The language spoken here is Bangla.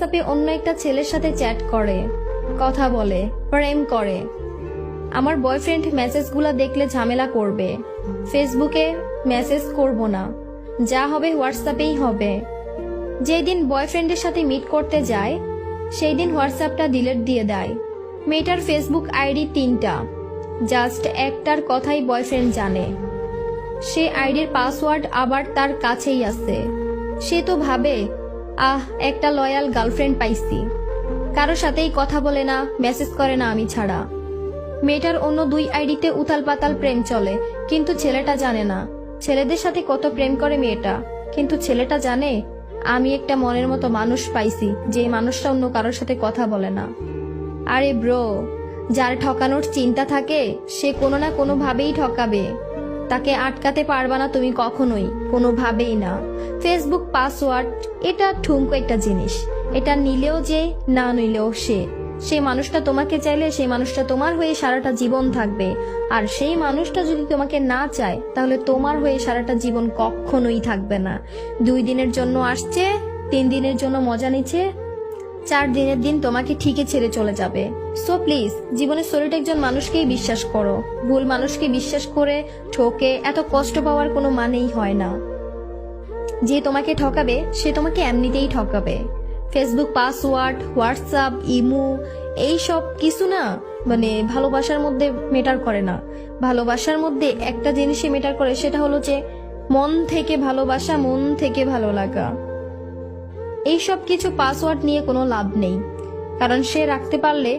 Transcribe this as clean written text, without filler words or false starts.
হোয়াটসঅ্যাপে অন্য একটা ছেলের সাথে চ্যাট করে, কথা বলে, প্রেম করে। আমার বয়ফ্রেন্ড মেসেজগুলো দেখলে ঝামেলা করবে। ফেসবুকে মেসেজ করব না, যা হবে হোয়াটসঅ্যাপেই হবে। যেই দিন বয়ফ্রেন্ডের সাথে মিট করতে যায় সেই দিন হোয়াটসঅ্যাপটা ডিলিট দিয়ে দেয়। মেয়েটার ফেসবুক আইডি 3টা, জাস্ট একটার কথাই বয়ফ্রেন্ড জানে। সে আইডির পাসওয়ার্ড আবার তার কাছেই আছে। সে তো ভাবে, একটা লয়াল গার্লফ্রেন্ড পাইছি। কারো সাথেই কথা বলে না, মেসেজ করে না আমি ছাড়া। মেয়েটার অন্য 2 আইডিতে উথাল পাতাল প্রেম চলে, কিন্তু ছেলেটা জানে না। ছেলেদের সাথে কত প্রেম করে মেয়েটা, কিন্তু ছেলেটা জানে আমি একটা মনের মতো মানুষ পাইছি, যে মানুষটা অন্য কারোর সাথে কথা বলে না। আরে ব্রো, যার ঠকানোর চিন্তা থাকে সে কোনো না কোনো ভাবেই ঠকাবে। তাকে আটকাতে পারবা না তুমি কখনোই, কোনোভাবেই না। ফেসবুক পাসওয়ার্ড এটা ঠুমকো একটা জিনিস, এটা নিলেও যে, না নিলেও সে মানুষটা তোমাকে চাইলে সেই মানুষটা তোমার হয়ে সারাটা জীবন থাকবে। আর সেই মানুষটা যদি তোমাকে না চায় তাহলে তোমার হয়ে সারাটা জীবন কখনোই থাকবে না। 2 দিনের জন্য আসছে, 3 দিনের জন্য মজা নিচ্ছে, 4 দিনের দিন তোমাকে ঠিকই ছেড়ে চলে যাবে। সো প্লিজ, জীবনে সলিড একজন মানুষকেই বিশ্বাস করো। ভুল মানুষকে বিশ্বাস করে ঠকে এত কষ্ট পাওয়ার কোনো মানেই হয় না। যে তোমাকে ঠকাবে সে তোমাকে এমনিতেই ঠকাবে। ফেসবুক পাসওয়ার্ড, হোয়াটসঅ্যাপ, ইমো এই সব কিছু না ভালোবাসার মধ্যে মেটার করে না। ভালোবাসার মধ্যে একটা জিনিসই মেটার করে, সেটা হলো যে মন থেকে ভালোবাসা, মন থেকে ভালো লাগা। এইসব কিছু পাসওয়ার্ড নিয়ে কোনো লাভ নেই, কারণ সে রাখতে পারলে